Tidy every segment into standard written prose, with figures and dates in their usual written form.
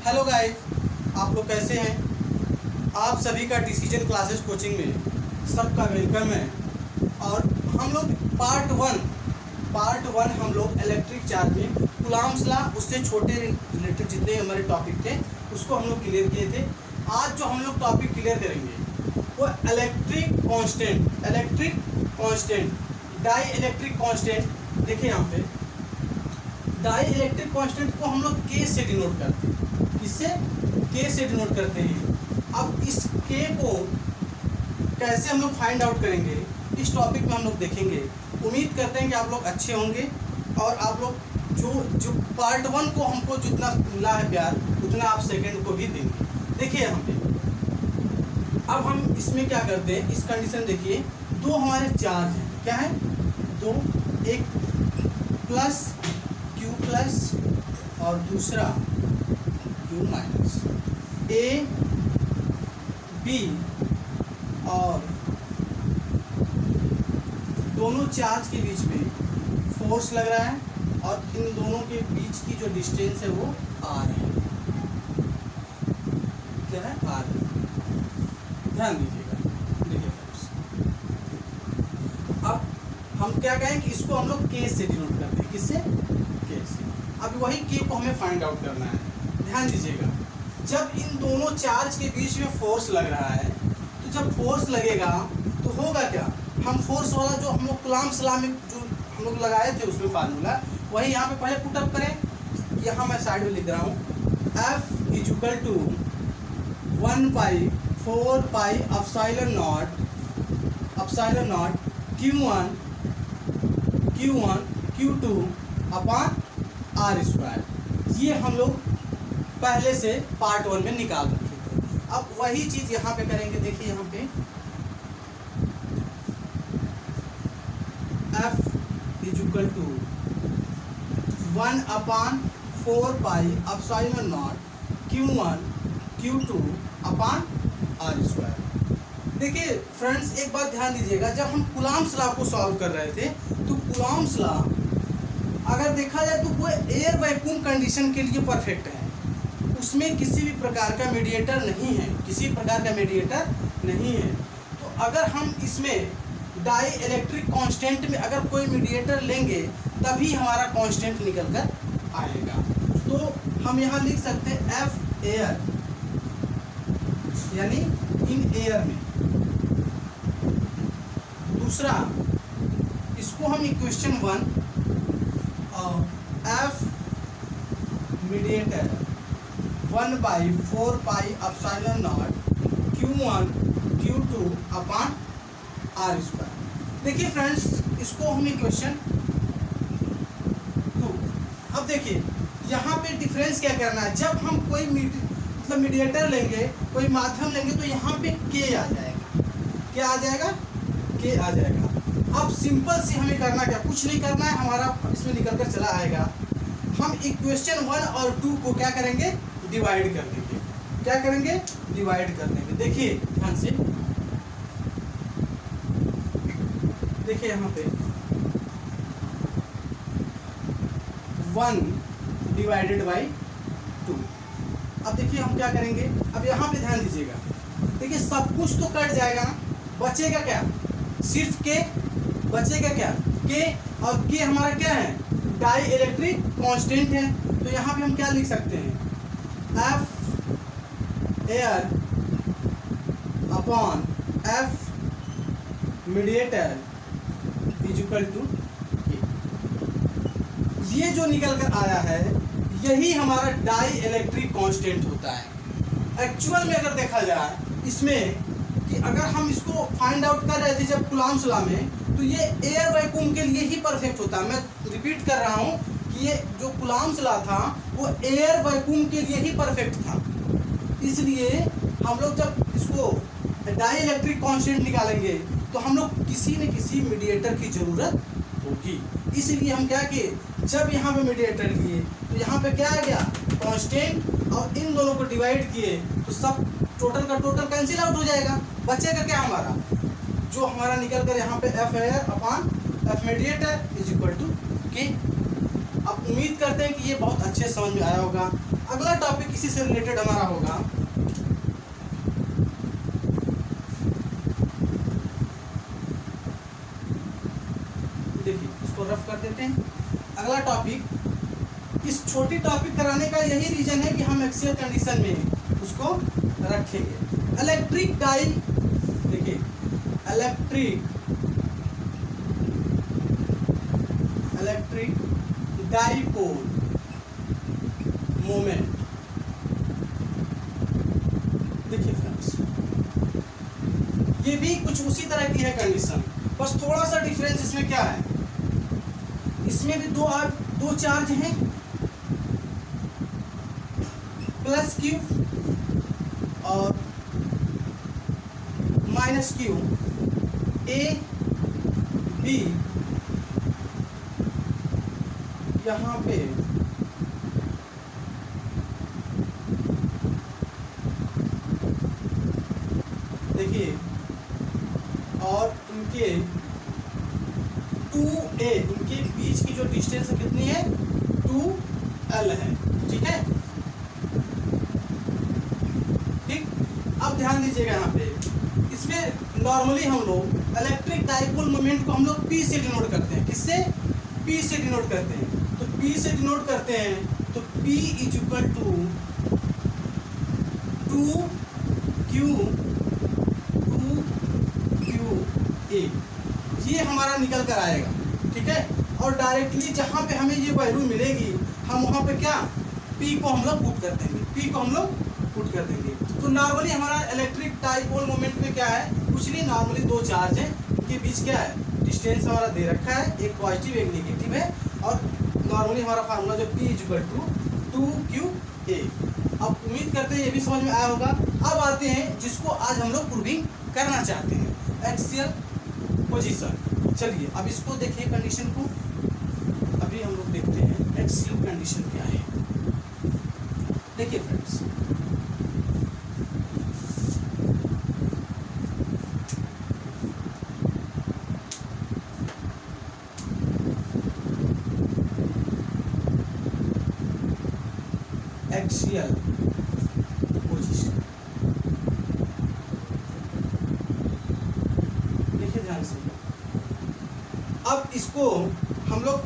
Hello guys, आप लोग कैसे हैं। आप सभी का डिसीजन क्लासेस कोचिंग में सबका वेलकम है। और हम लोग पार्ट वन हम लोग इलेक्ट्रिक चार्ज में कूलॉम्स लॉ उससे छोटे रिलेटेड जितने हमारे टॉपिक थे उसको हम लोग क्लियर किए थे। आज जो हम लोग टॉपिक क्लियर करेंगे वो electric constant dielectric constant. देखिए यहाँ पे डाई इलेक्ट्रिक कांस्टेंट को हम लोग के से डिनोट करते हैं। किससे? के से डिनोट करते हैं। अब इस के को कैसे हम लोग फाइंड आउट करेंगे इस टॉपिक में हम लोग देखेंगे। उम्मीद करते हैं कि आप लोग अच्छे होंगे और आप लोग जो पार्ट वन को हमको जितना मिला है प्यार उतना आप सेकंड को भी देंगे। देखिए यहाँ पे अब हम इसमें क्या करते हैं, इस कंडीशन देखिए, दो हमारे चार्ज हैं। क्या है? दो, एक प्लस क्यू प्लस और दूसरा क्यू माइनस। ए बी और दोनों चार्ज के बीच में फोर्स लग रहा है और इन दोनों के बीच की जो डिस्टेंस है वो आर है। क्या है? आर है। ध्यान दीजिएगा। देखिए फ्रेंड्स, अब हम क्या कहें कि इसको हम लोग के से डिनोट करते हैं। किससे? के से। अब वही के को हमें फाइंड आउट करना है। ध्यान दीजिएगा, जब इन दोनों चार्ज के बीच में फोर्स लग रहा है तो जब फोर्स लगेगा तो होगा क्या, हम फोर्स वाला जो हम लोग कूलॉम्स लॉ में जो हम लोग लगाए थे उसमें फार्मूला वही यहाँ पे पहले पुटअप करें। यहाँ मैं साइड में लिख रहा हूँ F equal to 1/4 pi epsilon naught Q1 Q2 upon R square. ये हम लोग पहले से पार्ट वन में निकाल रखे थे। अब वही चीज़ यहाँ पे करेंगे। देखिए यहाँ पे F equal to 1/4 pi epsilon naught Q1 Q2 upon R square. देखिए फ्रेंड्स, एक बात ध्यान दीजिएगा, जब हम कूलॉम्स लॉ को सॉल्व कर रहे थे तो कूलॉम्स लॉ अगर देखा जाए तो वो एयर वैक्यूम कंडीशन के लिए परफेक्ट है। उसमें किसी भी प्रकार का मीडिएटर नहीं है, किसी प्रकार का मीडिएटर नहीं है। तो अगर हम इसमें डाई इलेक्ट्रिक कांस्टेंट में अगर कोई मीडिएटर लेंगे तभी हमारा कांस्टेंट निकल कर आएगा। तो हम यहाँ लिख सकते हैं एफ एयर यानी इन एयर में। दूसरा, इसको हम इक्वेशन 1 और F mediator 1/4 pi epsilon naught Q1 Q2 upon R square. देखिए फ्रेंड्स, इसको हम इक्वेशन 2। अब देखिए यहाँ पे डिफरेंस क्या करना है, जब हम कोई मीडिएटर लेंगे, कोई माध्यम लेंगे तो यहाँ पे के आ जाएगा। क्या आ जाएगा? के आ जाएगा। अब सिंपल से हमें करना क्या, कुछ नहीं करना है, हमारा इसमें निकल कर चला आएगा। हम इक्वेशन 1 और 2 को क्या करेंगे, डिवाइड कर देंगे। क्या करेंगे? डिवाइड कर देंगे। देखिए ध्यान से, देखिए यहाँ पे 1 डिवाइडेड बाई 2। अब देखिए हम क्या करेंगे, अब यहाँ पे ध्यान दीजिएगा। देखिए सब कुछ तो कट जाएगा ना, बचेगा क्या? सिर्फ के बचेगा। क्या? के, और के हमारा क्या है? डाई इलेक्ट्रिक कांस्टेंट है। तो यहाँ पे हम क्या लिख सकते हैं, F air upon F mediator equal to K. ये जो निकल कर आया है यही हमारा डाई इलेक्ट्रिक कांस्टेंट होता है। एक्चुअल में अगर देखा जाए इसमें कि अगर हम इसको फाइंड आउट कर रहे थे जब कूलॉम्स लॉ में, तो ये एयर वैक्यूम के लिए ही परफेक्ट होता है। मैं रिपीट कर रहा हूँ कि ये जो कूलॉम्स लॉ था वो एयर वैक्यूम के लिए ही परफेक्ट था। इसलिए हम लोग जब इसको डाई इलेक्ट्रिक कांस्टेंट निकालेंगे तो हम लोग किसी न किसी मीडिएटर की ज़रूरत होगी। इसलिए हम क्या किए, जब यहाँ पे मीडिएटर लिए तो यहाँ पे क्या आ गया, कांस्टेंट, और इन दोनों को डिवाइड किए तो सब टोटल का टोटल कैंसिल आउट हो जाएगा। बचेगा क्या हमारा, जो हमारा निकल कर यहाँ पे F air upon F mediator is equal to K. अब उम्मीद करते हैं कि ये बहुत अच्छे समझ में आया होगा। अगला टॉपिक इसी से रिलेटेड हमारा होगा। देखिए इसको रफ कर देते हैं। अगला टॉपिक, इस छोटी टॉपिक कराने का यही रीजन है कि हम एक्सियल कंडीशन में उसको रखेंगे। इलेक्ट्रिक डाई, देखिए इलेक्ट्रिक डाइपोल मोमेंट। देखिए फ्रेंड्स, ये भी कुछ उसी तरह की है कंडीशन, बस थोड़ा सा डिफरेंस इसमें क्या है, इसमें भी दो चार्ज हैं, प्लस क्यू और माइनस क्यू, ए बी यहाँ पे देखिए, और इनके 2a, इनके बीच की जो डिस्टेंस कितनी है 2l है। ठीक है, ठीक। अब ध्यान दीजिएगा यहाँ पे, इसमें नॉर्मली हम लोग इलेक्ट्रिक डाइपोल मोमेंट को हम लोग P से डिनोट करते हैं। किससे? P से डिनोट करते हैं। तो P से डिनोट करते हैं तो P is equal to 2QA, ये हमारा निकल कर आएगा। ठीक है, और डायरेक्टली जहाँ पे हमें ये वैल्यू मिलेगी हम वहाँ पे क्या P को हम लोग पुट कर देंगे, P को हम लोग पुट कर देंगे। तो नॉर्मली हमारा इलेक्ट्रिक डाइपोल मोमेंट में क्या है, कुछ नहीं, नॉर्मली दो चार्ज है, इनके बीच क्या है डिस्टेंस हमारा दे रखा है, एक पॉजिटिव एक नेगेटिव है, और नॉर्मली हमारा फार्मूला जो P इक्वल टू 2QA। अब उम्मीद करते हैं ये भी समझ में आया होगा। अब आते हैं जिसको आज हम लोग प्रूविंग करना चाहते हैं, एक्सियल पोजीशन। चलिए अब इसको देखिए कंडीशन को, अभी हम लोग देखते हैं एक्सियल कंडीशन क्या है। देखिए फ्रेंड्स, एक्सियल पोजीशन, देखिए ध्यान से। अब इसको हम लोग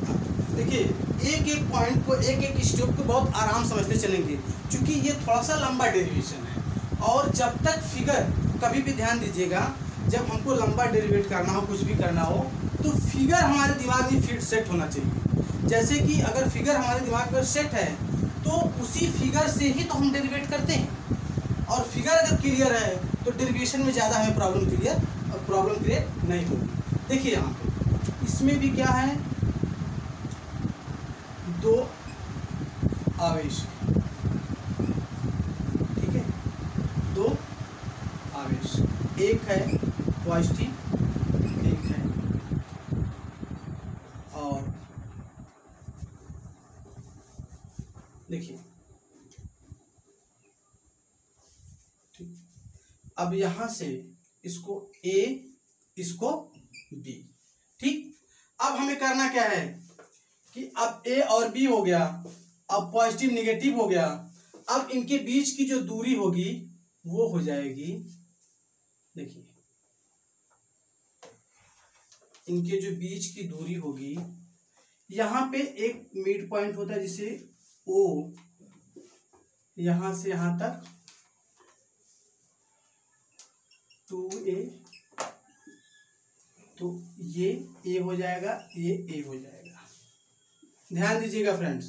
देखिए एक एक पॉइंट को, एक एक स्टेप को बहुत आराम समझते चलेंगे, क्योंकि ये थोड़ा सा लंबा डेरिवेशन है। और जब तक फिगर, कभी भी ध्यान दीजिएगा, जब हमको लंबा डेरिवेट करना हो, कुछ भी करना हो, तो फिगर हमारे दिमाग में फिट सेट होना चाहिए। जैसे कि अगर फिगर हमारे दिमाग पर सेट है तो उसी फिगर से ही तो हम डेरिवेट करते हैं, और फिगर अगर क्लियर है तो डेरिवेशन में ज़्यादा हमें प्रॉब्लम क्रिएट नहीं होगी। देखिए यहाँ पे इसमें भी क्या है, दो आवेश, ठीक है, दो आवेश, एक है पॉजिटिव, एक है, और देखिए ठीक। अब यहां से इसको A, इसको B, ठीक। अब हमें करना क्या है कि अब A और B हो गया, अब पॉजिटिव नेगेटिव हो गया, अब इनके बीच की जो दूरी होगी वो हो जाएगी, देखिए इनके जो बीच की दूरी होगी, यहाँ पे एक मिड पॉइंट होता है जिसे O, यहां से यहां तक 2A, तो ये A हो जाएगा, ये A हो जाएगा। ध्यान दीजिएगा फ्रेंड्स,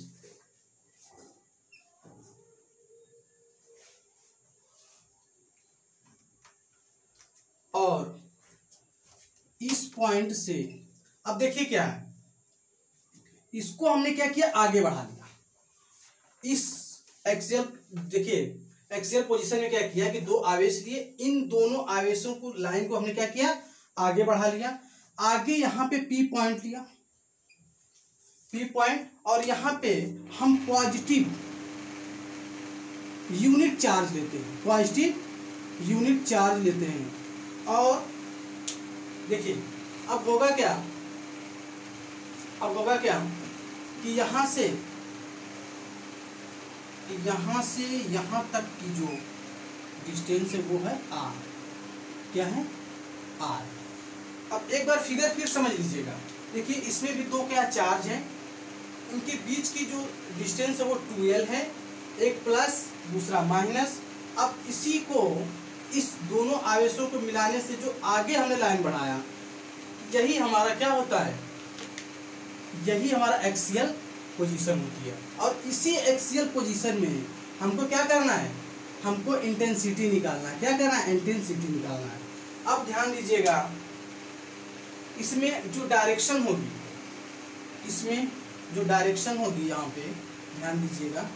और इस पॉइंट से अब देखिए क्या है, इसको हमने क्या किया, आगे बढ़ा लिया। इस एक्सियल, देखिए एक्सियल पोजीशन में क्या किया कि दो आवेश लिए, इन दोनों आवेशों को, लाइन को हमने क्या किया, आगे बढ़ा लिया। आगे यहाँ पे P पॉइंट लिया, P पॉइंट, और यहाँ पे हम पॉजिटिव यूनिट चार्ज लेते हैं, पॉजिटिव यूनिट चार्ज लेते हैं। और देखिए अब होगा क्या, कि यहाँ से यहाँ तक की जो डिस्टेंस है वो है r। क्या है? r। अब एक बार फिगर फिर समझ लीजिएगा। देखिए इसमें भी दो क्या चार्ज है, इनके बीच की जो डिस्टेंस है वो 2l है, एक प्लस दूसरा माइनस। अब इसी को, इस दोनों आवेशों को मिलाने से जो आगे हमने लाइन बढ़ाया, यही हमारा क्या होता है, यही हमारा एक्सियल पोजीशन होती है। और इसी एक्सियल पोजीशन में हमको क्या करना है, हमको इंटेंसिटी निकालना है। क्या करना है? इंटेंसिटी निकालना है। अब ध्यान दीजिएगा, इसमें जो डायरेक्शन होगी, इसमें जो डायरेक्शन होगी, यहाँ पे ध्यान दीजिएगा,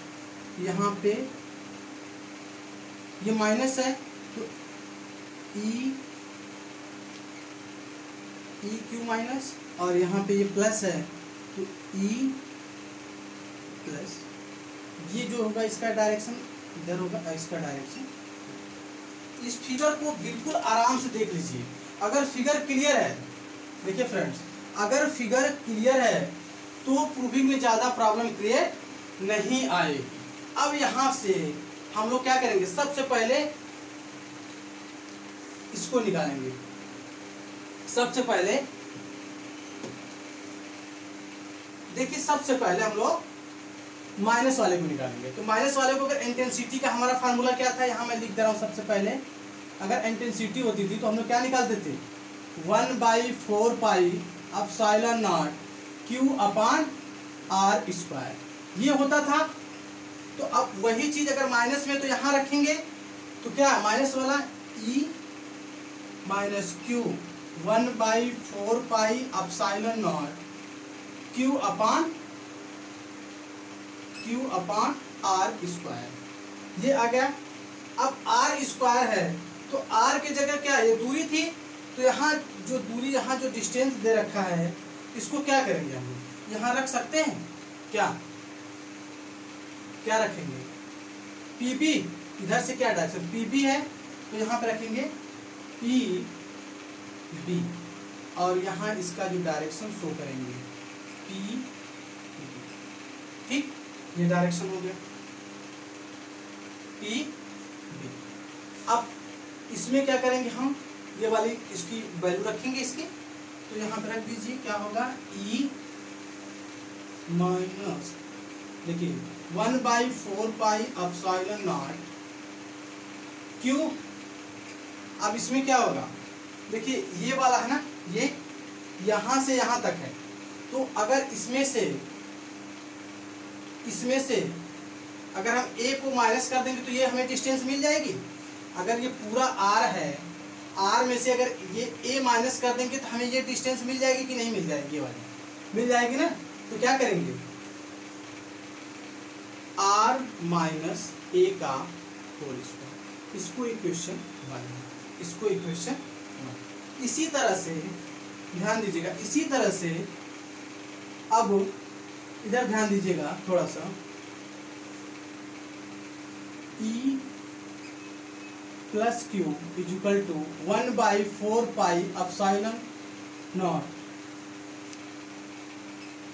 यहाँ पे ये माइनस है तो ई क्यू माइनस, और यहाँ पे ये प्लस है तो ई प्लस। ये जो होगा इसका डायरेक्शन इधर होगा, इसका डायरेक्शन। इस फिगर को बिल्कुल आराम से देख लीजिए। अगर फिगर क्लियर है, देखिए फ्रेंड्स, अगर फिगर क्लियर है तो प्रूविंग में ज़्यादा प्रॉब्लम क्रिएट नहीं आएगी। अब यहाँ से हम लोग क्या करेंगे, सबसे पहले इसको निकालेंगे। सबसे पहले देखिए, सबसे पहले हम लोग माइनस वाले को निकालेंगे। तो माइनस वाले को, अगर इंटेंसिटी का हमारा फार्मूला क्या था, यहाँ मैं लिख दे रहा हूँ। सबसे पहले अगर इंटेंसिटी होती थी तो हम लोग क्या निकालते थे, 1/4 pi epsilon naught Q upon R square, ये होता था। तो अब वही चीज अगर माइनस में, तो यहाँ रखेंगे तो क्या, माइनस वाला E minus Q 1/4 pi epsilon naught Q upon R square, ये आ गया। अब R स्क्वायर है तो R की जगह क्या, ये दूरी थी, तो यहाँ जो दूरी, यहाँ जो डिस्टेंस दे रखा है, इसको क्या करेंगे हम यहाँ रख सकते हैं। क्या क्या रखेंगे, PB, इधर से क्या डायरेक्शन PB है तो यहाँ पे रखेंगे PB, और यहाँ इसका जो डायरेक्शन शो करेंगे PB। ठीक, ये डायरेक्शन हो गया PB। अब इसमें क्या करेंगे हम, ये वाली इसकी वैल्यू रखेंगे इसकी, तो यहाँ पे रख दीजिए, क्या होगा E माइनस, देखिए 1/4 पाई एप्सिलॉन नॉट Q। अब इसमें क्या होगा, देखिए ये वाला है ना, ये यहाँ से यहाँ तक है, तो अगर इसमें से अगर हम A को माइनस कर देंगे तो ये हमें डिस्टेंस मिल जाएगी। अगर ये पूरा R है, R में से अगर ये A माइनस कर देंगे तो हमें ये डिस्टेंस मिल जाएगी कि नहीं मिल जाएगी, ये वाली मिल जाएगी ना। तो क्या करेंगे, R माइनस A का होल स्क्वायर, इसको इक्वेशन 1, इसको इक्वेशन 1। इसी तरह से ध्यान दीजिएगा, इसी तरह से अब इधर ध्यान दीजिएगा थोड़ा सा, E plus Q is equal to 1/4 pi epsilon naught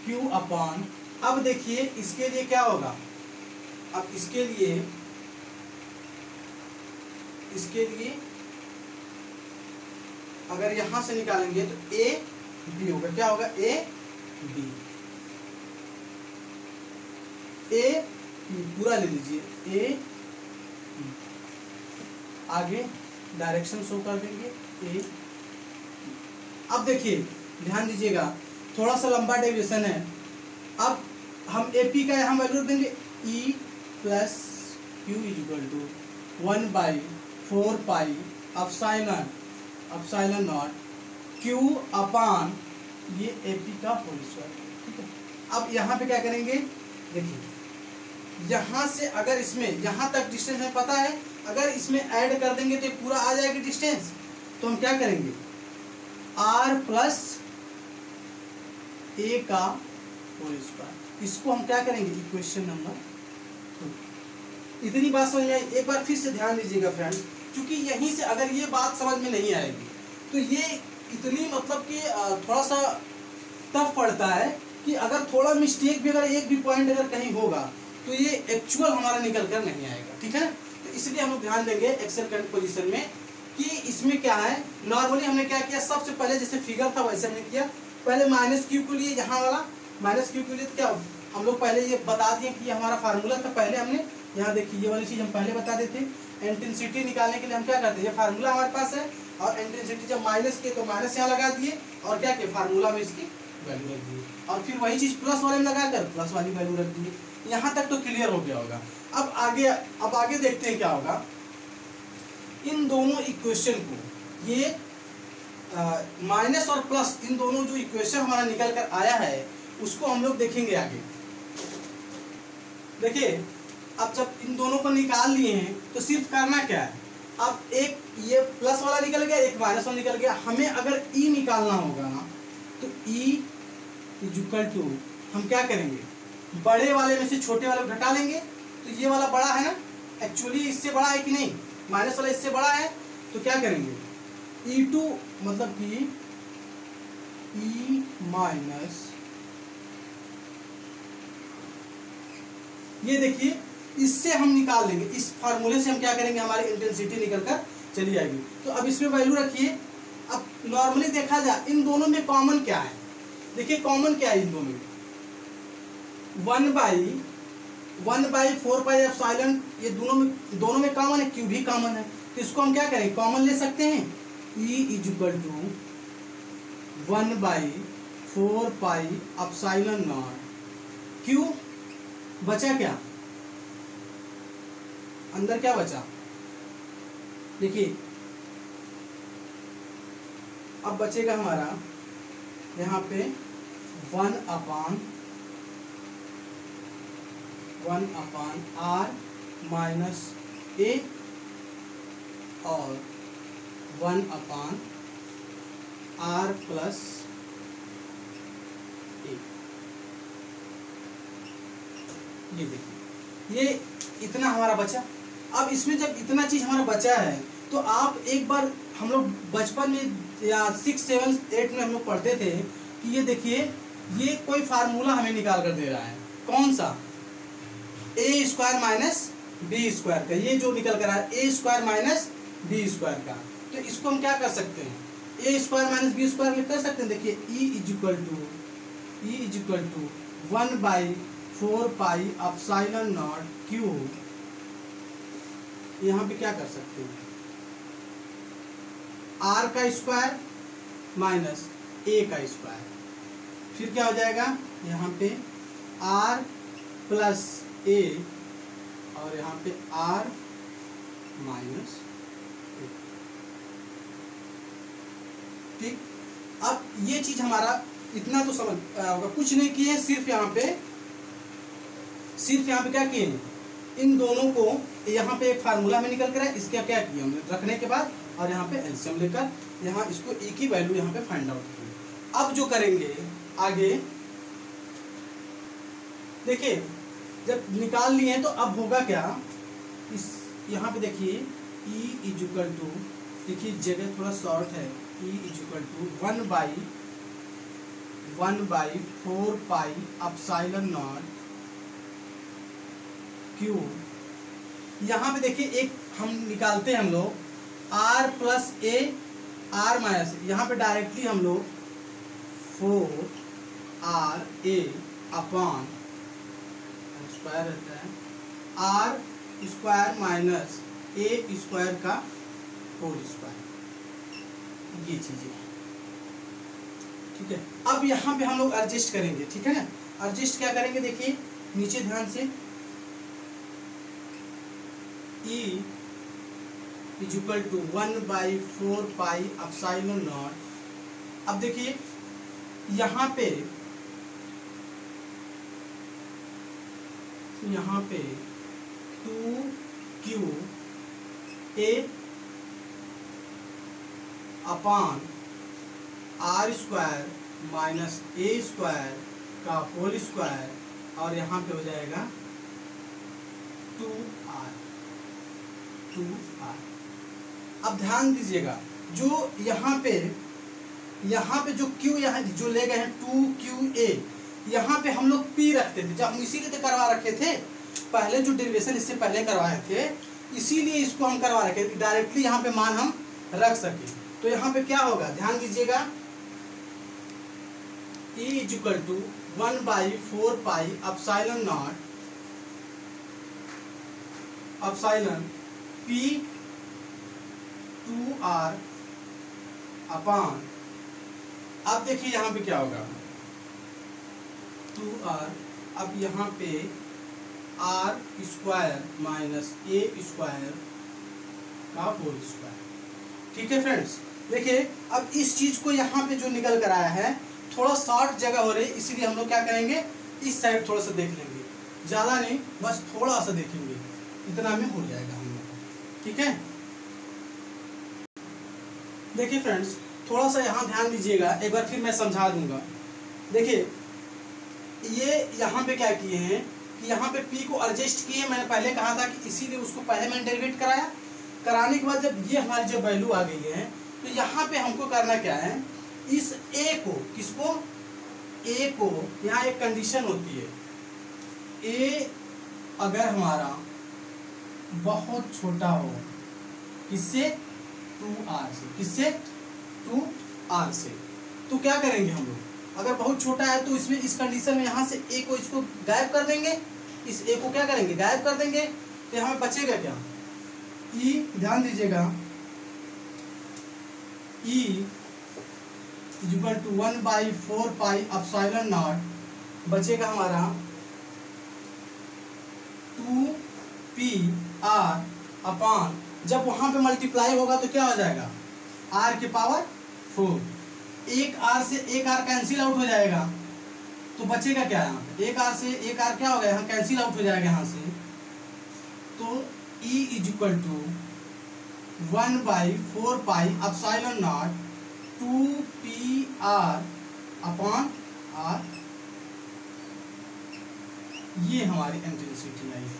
Q upon. अब देखिए इसके लिए क्या होगा, अब इसके लिए अगर यहां से निकालेंगे तो A B होगा। क्या होगा, A B, A पूरा ले लीजिए, A आगे डायरेक्शन शो कर देंगे A। अब देखिए ध्यान दीजिएगा, थोड़ा सा लंबा डेविएशन है। अब हम AP का यहाँ वैल्यू देंगे E plus Q is equal to 1/4 pi epsilon naught Q upon ये AP का होल स्क्वायर। ठीक है, अब यहाँ पे क्या करेंगे, देखिए यहाँ से अगर इसमें यहाँ तक डिस्टेंस हमें पता है, अगर इसमें ऐड कर देंगे तो पूरा आ जाएगी डिस्टेंस। तो हम क्या करेंगे, R प्लस A का होल स्क्वायर, इसको हम क्या करेंगे, इक्वेशन नंबर 2। इतनी बात समझ में आई। एक बार फिर से ध्यान दीजिएगा फ्रेंड्स, क्योंकि यहीं से अगर ये बात समझ में नहीं आएगी तो ये इतनी मतलब कि थोड़ा सा टफ पड़ता है कि अगर थोड़ा मिस्टेक भी, अगर एक भी पॉइंट अगर कहीं होगा तो ये एक्चुअल हमारा निकल कर नहीं आएगा, ठीक है। तो इसलिए हम लोग ध्यान देंगे एक्सेल करंट पोजीशन में कि इसमें क्या है। नॉर्मली हमने क्या किया, सबसे पहले जैसे फिगर था वैसे हमने किया, पहले माइनस क्यू को लिए, यहाँ वाला माइनस क्यू के लिए क्या हम लोग पहले ये बता दिए कि ये हमारा फार्मूला था। पहले हमने यहाँ देखिए ये वाली चीज़ हम पहले बता देते, इंटेंसिटी निकालने के लिए हम क्या करते हैं, ये फार्मूला हमारे पास है और इंटेंसिटी जब माइनस के तो माइनस यहाँ लगा दिए और क्या किया, फार्मूला में इसकी वैल्यू रख दी, और फिर वही चीज़ प्लस वाले में लगाकर प्लस वाली वैल्यू रख दी। यहाँ तक तो क्लियर हो गया होगा। अब आगे देखते हैं क्या होगा। इन दोनों इक्वेशन को, ये माइनस और प्लस, इन दोनों जो इक्वेशन हमारा निकल कर आया है उसको हम लोग देखेंगे आगे। देखिए अब जब इन दोनों को निकाल लिए हैं तो सिर्फ करना क्या है, अब एक ये प्लस वाला निकल गया, एक माइनस वाला निकल गया। हमें अगर ई निकालना होगा ना तो ई इक्वल टू हम क्या करेंगे, बड़े वाले में से छोटे वाले को घटा लेंगे। तो ये वाला बड़ा है ना, एक्चुअली इससे बड़ा है कि नहीं, माइनस वाला इससे बड़ा है, तो क्या करेंगे E2 मतलब कि E माइनस, ये देखिए इससे हम निकाल लेंगे, इस फार्मूले से हम क्या करेंगे, हमारी इंटेंसिटी निकल कर चली आएगी। तो अब इसमें वैल्यू रखिए। अब नॉर्मली देखा जाए इन दोनों में कॉमन क्या है, देखिए कॉमन क्या है इन दोनों में, 1/4πε, ये दोनों में कॉमन है, क्यू भी कॉमन है। तो इसको हम क्या करें, कॉमन ले सकते हैं, E इक्वल टू 1/4πε0 क्यू, बचा क्या, अंदर क्या बचा, देखिए अब बचेगा हमारा यहाँ पे 1/r माइनस a और 1/r प्लस a। ये देखिए ये इतना हमारा बचा। अब इसमें जब इतना चीज हमारा बचा है तो आप एक बार, हम लोग बचपन में या 6, 7, 8 में हम लोग पढ़ते थे कि ये देखिए ये कोई फार्मूला हमें निकाल कर दे रहा है, कौन सा, a² माइनस b² का, ये जो निकल कर रहा है a² माइनस b² का। तो इसको हम क्या कर सकते हैं, a² माइनस b² में कर सकते हैं। देखिए E इक्वल टू 1/4πε0 क्यू, यहाँ पे क्या कर सकते हैं, r का स्क्वायर माइनस a का स्क्वायर, फिर क्या हो जाएगा यहाँ पे r प्लस a और यहाँ पे r माइनस a। ठीक, अब ये चीज हमारा इतना तो समझ होगा, कुछ नहीं किए, सिर्फ यहाँ पे क्या किए, इन दोनों को यहाँ पे एक फार्मूला में निकल कर है, इसका क्या किया हमने रखने के बाद, और यहाँ पे एलसीएम लेकर यहाँ इसको e की वैल्यू यहाँ पे फाइंड आउट की। अब जो करेंगे आगे, देखिए जब निकाल लिए हैं तो अब होगा क्या, इस यहाँ पे देखिए E इक्वल टू, देखिए जगह थोड़ा शॉर्ट है, E इक्वल टू 1/4πε0 क्यू। यहाँ पे देखिए एक हम निकालते हैं हम लोग r plus a, r minus, यहाँ पे डायरेक्टली हम लोग 4ra अपॉन स्क्वायर रहता है r स्क्वायर माइनस a² का होल स्क्वायर, ये चीजें, ठीक है। अब यहाँ पे हम लोग एडजस्ट करेंगे, ठीक है ना। एडजस्ट क्या करेंगे, देखिए नीचे ध्यान से, E इक्वल टू 1/4πε0। अब देखिए यहाँ पे 2qa upon r² minus a² का होल स्क्वायर, और यहाँ पे हो जाएगा 2r। अब ध्यान दीजिएगा, जो यहाँ पे जो q यहाँ जो ले गए हैं 2qa, यहाँ पे हम लोग P रखते थे, जब हम इसीलिए तो करवा रखे थे पहले, जो डेरिवेशन इससे पहले करवाए थे, इसीलिए इसको हम करवा रखे थे डायरेक्टली यहाँ पे मान हम रख सके। तो यहाँ पे क्या होगा, ध्यान दीजिएगा, E equal to 1/4 pi epsilon naught epsilon P 2R upon, अब देखिए यहाँ पे क्या होगा 2R, अब यहाँ पे R square minus A square का होल स्क्वायर। ठीक है फ्रेंड्स, देखिए अब इस चीज को यहाँ पे जो निकल कर आया है थोड़ा शॉर्ट जगह हो रही है, इसीलिए हम लोग क्या करेंगे, इस साइड थोड़ा सा देख लेंगे, ज़्यादा नहीं, बस थोड़ा सा देखेंगे, इतना में हो जाएगा हम लोग। ठीक है, देखिए फ्रेंड्स थोड़ा सा यहाँ ध्यान दीजिएगा, एक बार फिर मैं समझा दूंगा। देखिए ये यहाँ पे क्या किए हैं कि यहाँ पे P को एडजस्ट किए, मैंने पहले कहा था कि इसीलिए उसको पहले मैंने डेरिवेट कराया, कराने के बाद जब ये हमारी जो वैल्यू आ गई है तो यहाँ पे हमको करना क्या है, इस A को, किसको, A को, यहाँ एक कंडीशन होती है, A अगर हमारा बहुत छोटा हो, किससे, 2R से, किससे, 2R से, तो क्या करेंगे हम लोग, अगर बहुत छोटा है तो इसमें इस कंडीशन में यहाँ से A को, इसको गायब कर देंगे, इस A को क्या करेंगे, गायब कर देंगे, तो यहाँ पे बचेगा क्या, E, ध्यान दीजिएगा, E equal to 1/4 pi epsilon naught, बचेगा हमारा 2PR अपान, जब वहाँ पे मल्टीप्लाई होगा तो क्या हो जाएगा, R की पावर 4, एक R से एक R कैंसिल आउट हो जाएगा, तो बचेगा क्या यहाँ पे, एक R से एक R क्या हो गया, यहाँ कैंसिल आउट हो जाएगा यहाँ से, तो E equal to 1/4 pi epsilon naught 2PR upon R, ये हमारी इंटेंसिटी आई है।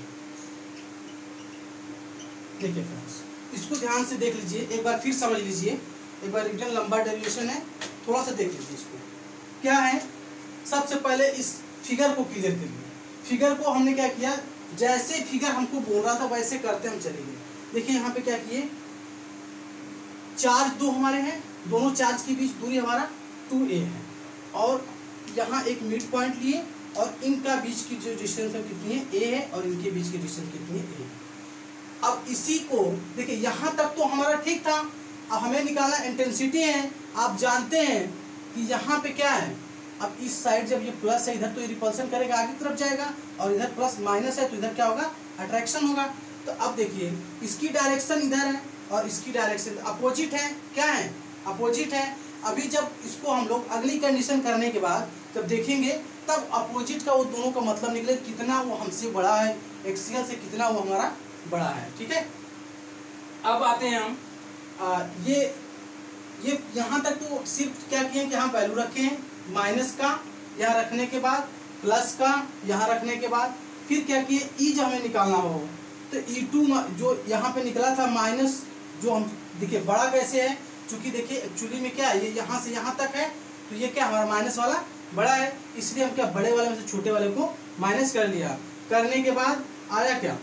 देखिए फ्रेंड्स इसको ध्यान से देख लीजिए, एक बार फिर समझ लीजिए, एक बार रिटर्न लंबा डेरिवेशन है, थोड़ा सा देख लीजिए इसको क्या है। सबसे पहले इस फिगर को क्लियर करिए, फिगर को हमने क्या किया, जैसे फिगर हमको बोल रहा था वैसे करते हम चले गए। देखिए यहाँ पे क्या किए, चार्ज दो हमारे हैं, दोनों चार्ज के बीच दूरी हमारा 2a है, और यहाँ एक मिड पॉइंट लिए, और इनका बीच की जो डिस्टेंस है कितनी है, a है, और इनके बीच की डिस्टेंस कितनी है, a। अब इसी को देखिए, यहाँ तक तो हमारा ठीक था, अब हमें निकालना इंटेंसिटी है। आप जानते हैं कि यहाँ पे क्या है, अब इस साइड जब ये प्लस है इधर तो ये रिपल्सन करेगा, आगे तरफ जाएगा, और इधर प्लस माइनस है तो इधर क्या होगा, अट्रैक्शन होगा। तो अब देखिए इसकी डायरेक्शन इधर है और इसकी डायरेक्शन अपोजिट है, क्या है, अपोजिट है। अभी जब इसको हम लोग अगली कंडीशन करने के बाद जब देखेंगे तब अपोजिट का वो दोनों का मतलब निकले, कितना वो हमसे बड़ा है, एक्सियल से कितना वो हमारा बड़ा है। ठीक है, अब आते हैं हम ये यहाँ तक तो सिर्फ क्या किए कि यहाँ वैल्यू रखे हैं, माइनस का यहाँ रखने के बाद, प्लस का यहाँ रखने के बाद, फिर क्या किए, ई जब हमें निकालना हो तो E2 जो यहाँ पे निकला था माइनस, जो हम देखिए बड़ा कैसे है, क्योंकि देखिए एक्चुअली में क्या है, ये यहाँ से यहाँ तक है, तो ये क्या हमारा माइनस वाला बड़ा है, इसलिए हम क्या बड़े वाले में से छोटे वाले को माइनस कर लिया। करने के बाद आया क्या,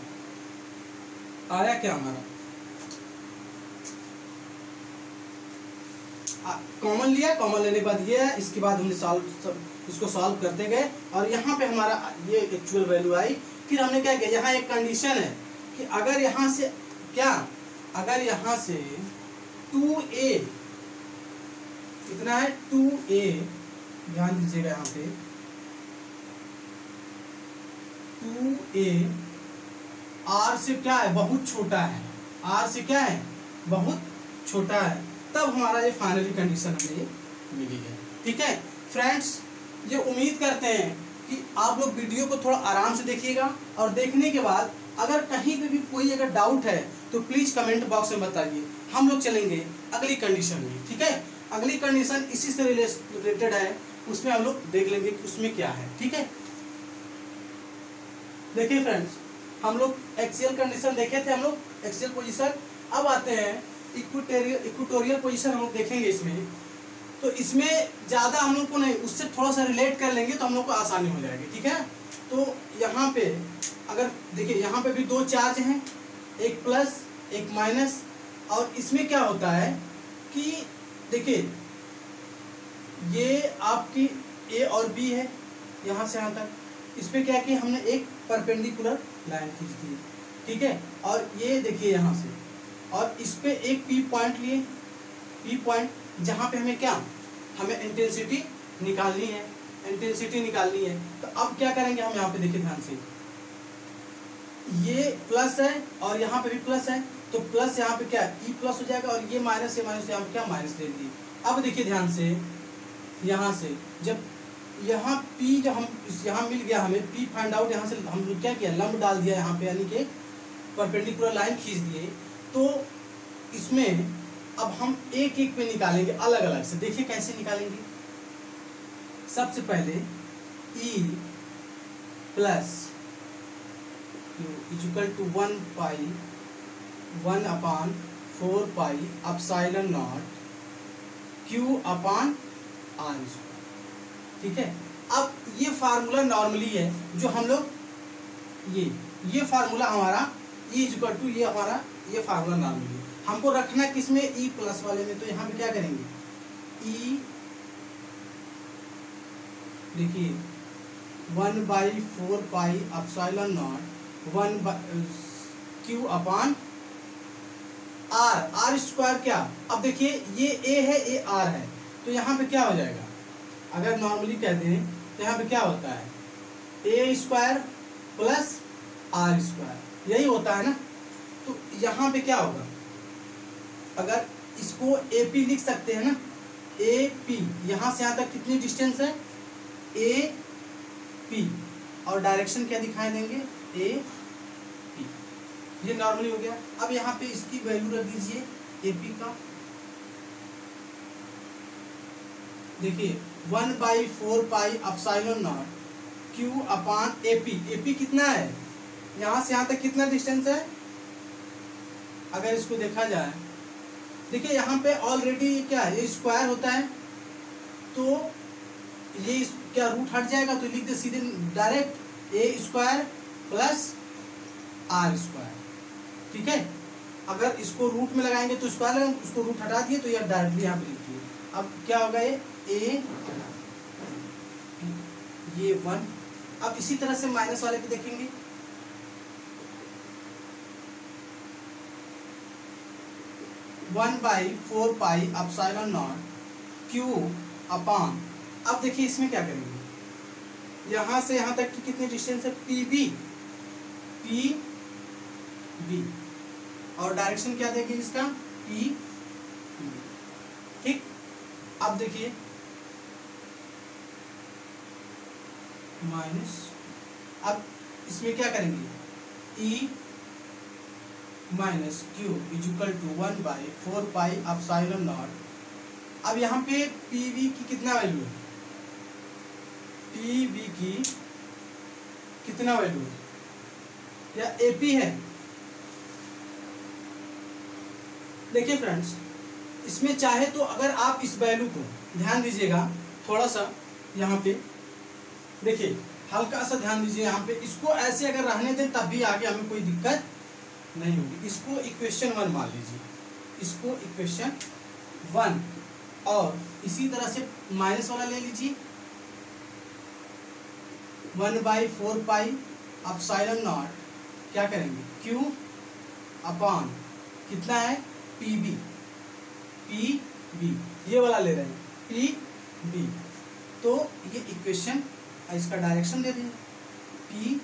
हमारा कॉमन लिया, कॉमन लेने के बाद ये है, इसके बाद हमने इसको सॉल्व करते गए और यहाँ पे हमारा ये एक्चुअल वैल्यू आई। फिर हमने क्या किया, यहाँ एक कंडीशन है कि अगर यहाँ से क्या, अगर यहाँ से 2a कितना है, 2a, ध्यान दीजिएगा यहाँ पे 2a r से क्या है, बहुत छोटा है, r से क्या है, बहुत छोटा है, तब हमारा ये फाइनली कंडीशन हमें मिली है। ठीक है फ्रेंड्स, ये उम्मीद करते हैं कि आप लोग वीडियो को थोड़ा आराम से देखिएगा, और देखने के बाद अगर कहीं पे भी कोई अगर डाउट है तो प्लीज़ कमेंट बॉक्स में बताइए, हम लोग चलेंगे अगली कंडीशन में। ठीक है, अगली कंडीशन इसी से रिलेटेड है, उसमें हम लोग देख लेंगे कि उसमें क्या है। ठीक है, देखिए फ्रेंड्स, हम लोग एक्सियल कंडीशन देखे थे, हम लोग एक्सियल पोजीशन। अब आते हैं इक्वेटोरियल पोजीशन, हम लोग देखेंगे इसमें। तो इसमें ज़्यादा हम लोग को नहीं, उससे थोड़ा सा रिलेट कर लेंगे तो हम लोग को आसानी हो जाएगी, ठीक है। तो यहाँ पे अगर देखिए, यहाँ पे भी दो चार्ज हैं, एक प्लस एक माइनस, और इसमें क्या होता है कि देखिए ये आपकी ए और बी है यहाँ से यहाँ तक, इस पर क्या किया हमने, एक परपेंडिकुलर लाइन खींच दी, ठीक है। और ये देखिए यहाँ से, और इस पे एक पी पॉइंट लिए, पी पॉइंट जहाँ पे हमें क्या, हमें इंटेंसिटी निकालनी है, इंटेंसिटी निकालनी है। तो अब क्या करेंगे हम, यहाँ पे देखिए ध्यान से, ये प्लस है और यहाँ पे भी प्लस है, तो प्लस यहाँ पे क्या ई प्लस हो जाएगा, और ये माइनस, ये माइनस, यहाँ पे क्या माइनस ले दी। अब देखिए ध्यान से, यहाँ से जब यहाँ P जब हम यहाँ मिल गया हमें P फाइंड आउट, यहाँ से हम लोग क्या किया, लंब डाल दिया यहाँ पे, यानी कि परपेंडिकुलर लाइन खींच दिए। तो इसमें अब हम एक एक पे निकालेंगे अलग अलग से, देखिए कैसे निकालेंगे। सबसे पहले E plus equal to 1 pi 1/4 pi epsilon naught Q upon R square, ठीक है। अब ये फार्मूला नॉर्मली है जो हम लोग, ये फार्मूला हमारा E इक्वल टू, ये हमारा ये फार्मूला नॉर्मली है। हमको रखना किसमें, E प्लस वाले में। तो यहाँ पे क्या करेंगे, E देखिए 1/4 pi epsilon not 1 Q upon R square क्या, अब देखिए ये A है, ये R है, तो यहाँ पे क्या हो जाएगा, अगर नॉर्मली कहते हैं तो यहाँ पे क्या होता है, A square plus R square, यही होता है ना। तो यहाँ पे क्या होगा, अगर इसको AP लिख सकते हैं ना, AP, यहाँ से यहाँ तक कितनी डिस्टेंस है, AP, और डायरेक्शन क्या दिखाई देंगे, AP, ये नॉर्मली हो गया। अब यहाँ पे इसकी वैल्यू रख दीजिए AP का, देखिए 1/4 पाई एप्सिलॉन नॉट Q अपान AP कितना है, यहाँ से यहाँ तक कितना डिस्टेंस है, अगर इसको देखा जाए, देखिए यहाँ पे ऑलरेडी क्या है, ये स्क्वायर होता है, तो ये क्या रूट हट जाएगा, तो लिख दे सीधे direct A square plus R square, ठीक है। अगर इसको रूट में लगाएंगे तो स्क्वायर लगाएंगे, उसको रूट हटा दिए तो यह डायरेक्टली यहाँ पे लिखिए। अब क्या होगा, ये 1। अब इसी तरह से माइनस वाले पे देखेंगे, one by 4 pi epsilon naught Q upon, अब देखिए इसमें क्या करेंगे, यहाँ से यहाँ तक की कितनी डिस्टेंस है, PB, और डायरेक्शन क्या देंगे इसका, P, ठीक। अब देखिए माइनस, अब इसमें क्या करेंगे, E minus Q equal to 1/4 pi epsilon naught. अब यहाँ पे PV की कितना वैल्यू है, PV की कितना वैल्यू है, या AP है। देखिए फ्रेंड्स, इसमें चाहे तो अगर आप इस वैल्यू को ध्यान दीजिएगा थोड़ा सा, यहाँ पे देखिए हल्का सा ध्यान दीजिए, यहाँ पे इसको ऐसे अगर रहने दें तब भी आगे हमें कोई दिक्कत नहीं होगी। इसको इक्वेशन 1 मान लीजिए, इसको इक्वेशन 1, और इसी तरह से माइनस वाला ले लीजिए, 1/4 पाई एप्सिलॉन नॉट, क्या करेंगे, Q अपान कितना है, PB, ये वाला ले रहे हैं, PB। तो ये इक्वेशन, इसका डायरेक्शन दे दें PB,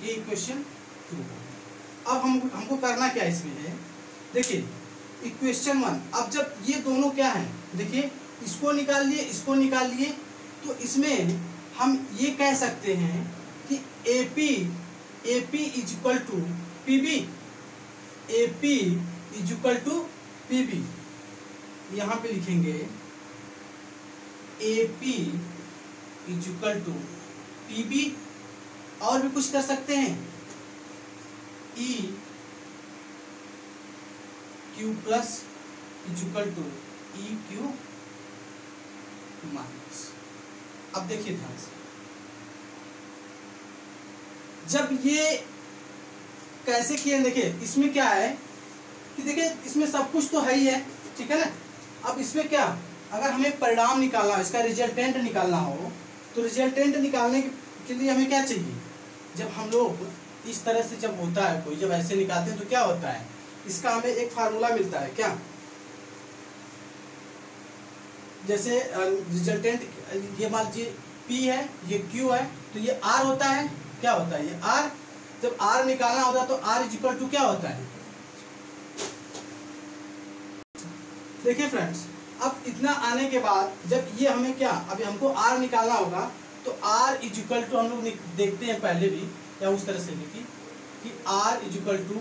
ये इक्वेशन 2। अब हमको करना क्या इसमें है, देखिए इक्वेशन 1। अब जब ये दोनों क्या है, देखिए इसको निकाल लिए, इसको निकाल लिए, तो इसमें हम ये कह सकते हैं कि AP is equal to PB, AP is equal to PB। यहाँ पे लिखेंगे AP is equal to PB, और भी कुछ कर सकते हैं, EQ plus is equal to E Q minus. अब देखिए ध्यान से, जब ये कैसे किए देखिए, इसमें क्या है कि देखिए इसमें सब कुछ तो है ही है, ठीक है ना। अब इसमें क्या, अगर हमें परिणाम निकालना, इसका रिजल्टेंट निकालना हो, तो रिजल्टेंट निकालने के लिए हमें क्या चाहिए, जब हम लोग इस तरह से जब होता है कोई, जब ऐसे निकालते हैं तो क्या होता है, इसका हमें एक फार्मूला मिलता है क्या, जैसे रिजल्टेंट ये मान लीजिए P है, ये Q है, तो ये R होता है, क्या होता है ये R, जब R निकालना होता है तो R इज इक्वल टू क्या होता है। देखिए फ्रेंड्स, अब इतना आने के बाद जब ये हमें क्या, अभी हमको R निकालना होगा, तो R इज इक्वल टू हम लोग देखते हैं पहले भी या उस तरह से लिखी कि R is equal to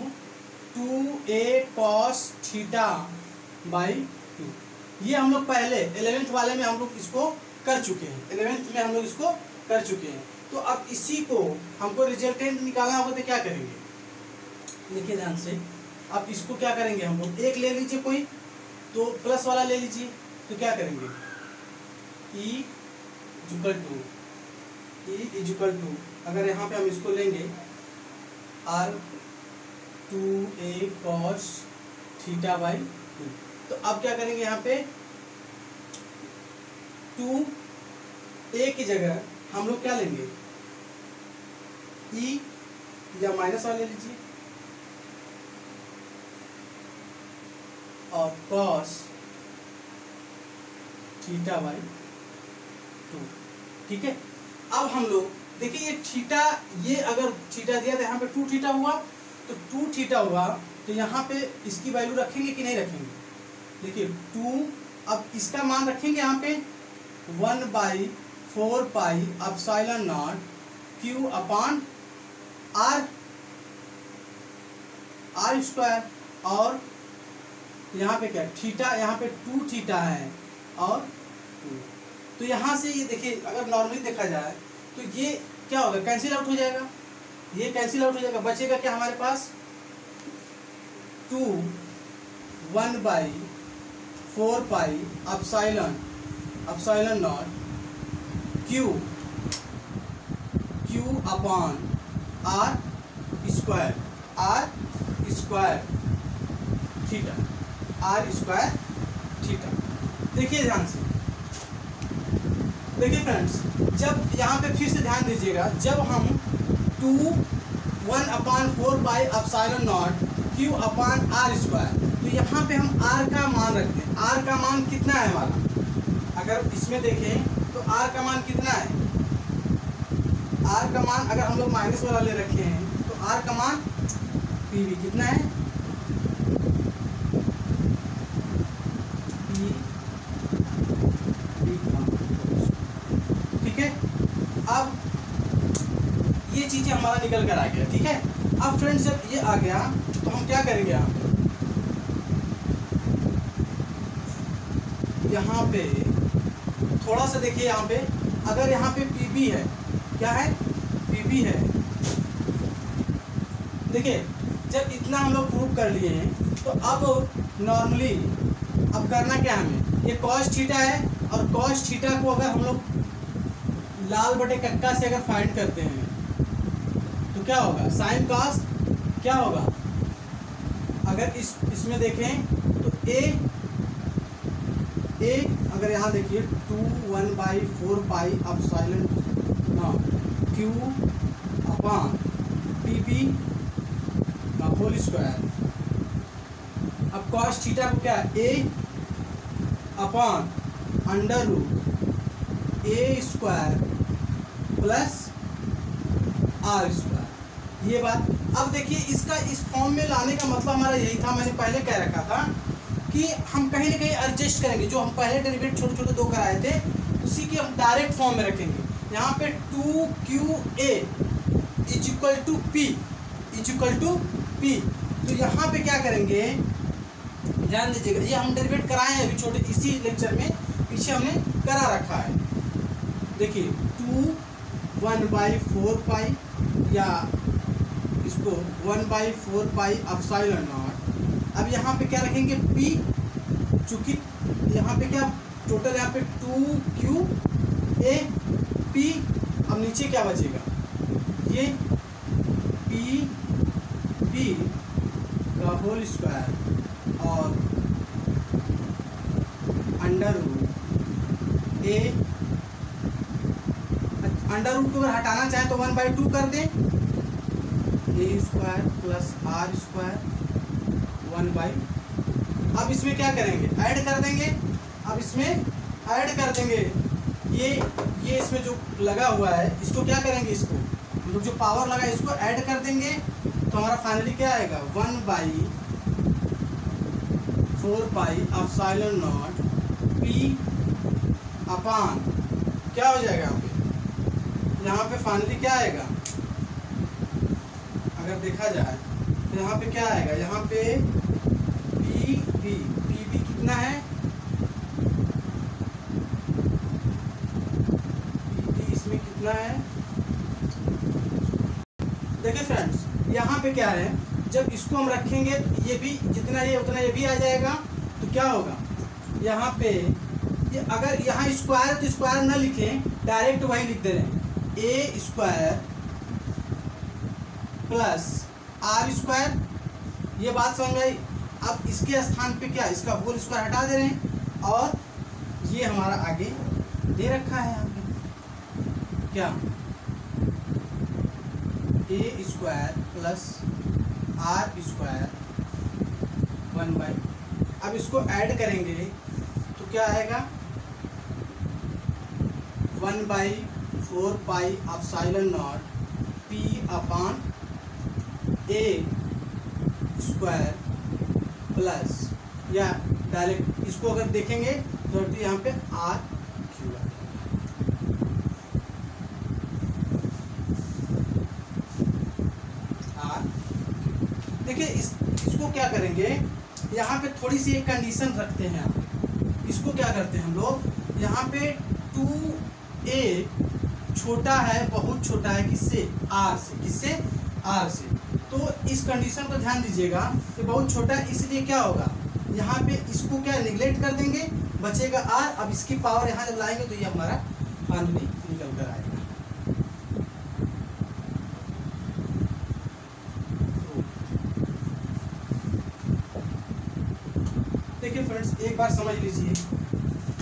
2a cos theta by 2। ये हम लोग पहले 11th वाले में हम लोग इसको कर चुके हैं, 11th में हम लोग इसको कर चुके हैं। तो अब इसी को हमको रिजल्टेंट निकालना होगा तो क्या करेंगे, देखिए ध्यान से, अब इसको क्या करेंगे हम लोग, एक ले लीजिए कोई, तो प्लस वाला ले लीजिए, तो क्या करेंगे E इज इक्वल टू अगर यहाँ पे हम इसको लेंगे R 2a cos theta by 2, तो अब क्या करेंगे यहाँ पे 2a की जगह हम लोग क्या लेंगे, E या माइनस वाला ले लीजिए और cos थीटा बाई 2, ठीक है। अब हम लोग देखिए ये थीटा, ये अगर थीटा दिया तो यहाँ पे 2 थीटा हुआ, तो 2 थीटा हुआ, तो यहाँ पे इसकी वैल्यू रखेंगे कि नहीं रखेंगे, देखिए 2, अब इसका मान रखेंगे यहाँ पे 1/4 pi epsilon naught Q upon R square, और यहाँ पे क्या थीटा, यहाँ पे 2 थीटा है और 2, तो यहाँ से ये देखिए अगर नॉर्मली देखा जाए तो ये क्या होगा, कैंसिल आउट हो जाएगा, ये कैंसिल आउट हो जाएगा, बचेगा क्या हमारे पास 2 1/4 pi epsilon naught Q upon R square theta. देखिए ध्यान से, देखिए फ्रेंड्स, जब यहाँ पे फिर से ध्यान दीजिएगा, जब हम 1/4 pi epsilon naught Q upon R square, तो यहाँ पे हम R का मान रखते हैं। R का मान कितना है हमारा, अगर इसमें देखें तो R का मान कितना है, R का मान अगर हम लोग माइनस वाला ले रखे हैं तो R का मान PV कितना है, ठीक है। अब ये चीजें हमारा निकल कर आ गया, ठीक है। अब फ्रेंड्स जब ये आ गया तो हम क्या करेंगे, यहाँ पे थोड़ा सा देखिए, यहाँ पे अगर यहाँ पे PB है, क्या है PB है, देखिए जब इतना हम लोग प्रूव कर लिए हैं तो अब नॉर्मली अब करना क्या हमें, ये cos थीटा है, और cos थीटा को अगर हम लोग लाल बटे कक्का से अगर फाइंड करते हैं तो क्या होगा, साइन cos क्या होगा, अगर इसमें देखें तो a अगर यहाँ देखिए 1/4 pi epsilon naught Q upon PB का होल स्क्वायर। अब cos थीटा को क्या है, a upon under root a square plus R square, ये बात। अब देखिए इसका इस फॉर्म में लाने का मतलब हमारा यही था, मैंने पहले कह रखा था कि हम कहीं ना कहीं एडजस्ट करेंगे, जो हम पहले डेरिवेटिव छोटे छोटे 2 कराए थे उसी के हम डायरेक्ट फॉर्म में रखेंगे। यहाँ पे 2QA is equal to P, तो यहाँ पे क्या करेंगे, ध्यान दीजिएगा, ये हम डेरिवेट कराए हैं अभी छोटे इसी लेक्चर में, पीछे हमने करा रखा है। देखिए 1/4 पाई या इसको 1/4 पाई एप्सिलॉन नॉट, अब यहाँ पे क्या रखेंगे P चूंकि यहाँ पे क्या टोटल यहाँ पे 2QAP, अब नीचे क्या बचेगा, ये PB का होल स्क्वायर और अंडर रूट को अगर हटाना चाहे तो 1/2 कर दें, A² प्लस R² 1/। अब इसमें क्या करेंगे, ऐड कर देंगे। अब इसमें ऐड कर देंगे, ये इसमें जो लगा हुआ है इसको क्या करेंगे, इसको हम लोग जो पावर लगा है इसको ऐड कर देंगे, तो हमारा फाइनली क्या आएगा 1/4πε0 P अपान क्या हो जाएगा यहाँ पे फाइनली क्या आएगा, अगर देखा जाए तो यहाँ पे क्या आएगा, यहाँ पे PB कितना है, PB इसमें कितना है, देखिए फ्रेंड्स यहाँ पे क्या है, जब इसको हम रखेंगे तो ये भी जितना ये उतना ये भी आ जाएगा, तो क्या होगा यहाँ पे ये अगर यहाँ स्क्वायर तो स्क्वायर ना लिखें, डायरेक्ट वही लिख दे रहे हैं, A² प्लस R², ये बात समझ में आई। अब इसके स्थान पे क्या, इसका होल स्क्वायर हटा दे रहे हैं और ये हमारा आगे दे रखा है यहाँ पे क्या, A² प्लस R² 1/। अब इसको ऐड करेंगे तो क्या आएगा 1/4πε0 P अपान A² प्लस, या डायरेक्ट इसको अगर देखेंगे तो यहाँ पे R देखिए इसको क्या करेंगे, यहाँ पे थोड़ी सी एक कंडीशन रखते हैं, इसको क्या करते हैं हम लोग, यहाँ पे 2A छोटा है, बहुत छोटा है किससे, R से, किससे, R से, तो इस कंडीशन को ध्यान दीजिएगा कि बहुत छोटा है, इसलिए क्या होगा यहाँ पे इसको क्या निगलेक्ट कर देंगे, बचेगा R। अब इसकी पावर यहाँ जब लाएंगे तो ये हमारा फाइनली निकल कर आएगा। देखिए फ्रेंड्स एक बार समझ लीजिए,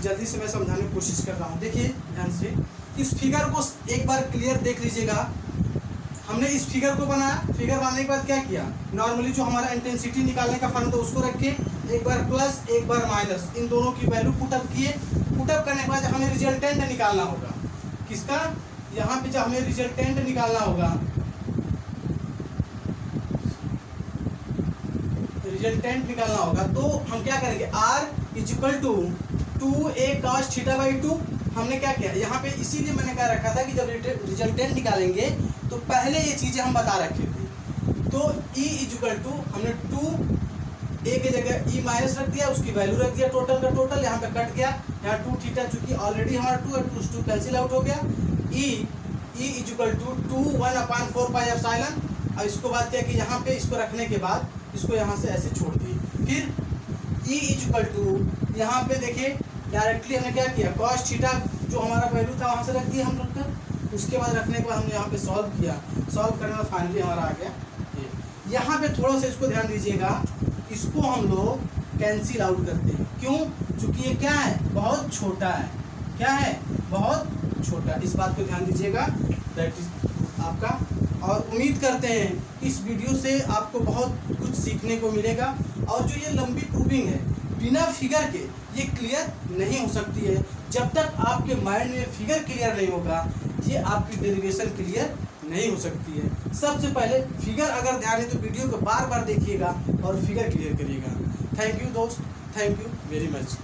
जल्दी से मैं समझाने की कोशिश कर रहा हूँ। देखिए ध्यान से इस फिगर को एक बार क्लियर देख लीजिएगा। हमने इस फिगर को बनाया, फिगर बनाने के बाद क्या किया, नॉर्मली जो हमारा इंटेंसिटी निकालने का फॉर्मूला था उसको रखे, एक बार प्लस एक बार माइनस, इन दोनों की वैल्यू पुटअप किए। पुटअप करने के बाद हमें रिजल्टेंट निकालना होगा, किसका, यहाँ पे जब हमें रिजल्टेंट निकालना होगा, रिजल्टेंट निकालना होगा तो हम क्या करेंगे, R = 2A cos θ/2। हमने क्या किया यहाँ पे, इसीलिए मैंने कहा रखा था कि जब रिजल्टेंट निकालेंगे तो पहले ये चीज़ें हम बता रखे थे। तो E = हमने 2A की जगह E माइनस रख दिया, उसकी वैल्यू रख दिया, टोटल का टोटल यहाँ पे कट गया, यहाँ 2θ चूंकि ऑलरेडी हमारा 2 है, 2 कैंसिल आउट हो गया। E = 2 1/4πε। और इसको बात क्या कि यहाँ पे इसको रखने के बाद इसको यहाँ से ऐसे छोड़ दिए, फिर E = यहाँ पे देखिए डायरेक्टली हमने क्या किया, cos θ जो हमारा वैल्यू था वहाँ से रख दिया हम लोग का। उसके बाद रखने के बाद हमने यहाँ पे सॉल्व किया, सॉल्व करने में फाइनली हमारा आ गया ये। यहाँ पे थोड़ा सा इसको ध्यान दीजिएगा, इसको हम लोग कैंसिल आउट करते हैं, क्यों, क्योंकि ये क्या है, बहुत छोटा है, क्या है, बहुत छोटा। इस बात को ध्यान दीजिएगा, दैट इज आपका। और उम्मीद करते हैं इस वीडियो से आपको बहुत कुछ सीखने को मिलेगा। और जो ये लंबी ट्यूबिंग है बिना फिगर के ये क्लियर नहीं हो सकती है। जब तक आपके माइंड में फिगर क्लियर नहीं होगा ये आपकी डेरिवेशन क्लियर नहीं हो सकती है। सबसे पहले फिगर अगर ध्यान है तो वीडियो को बार बार देखिएगा और फिगर क्लियर करिएगा। थैंक यू दोस्त, थैंक यू वेरी मच।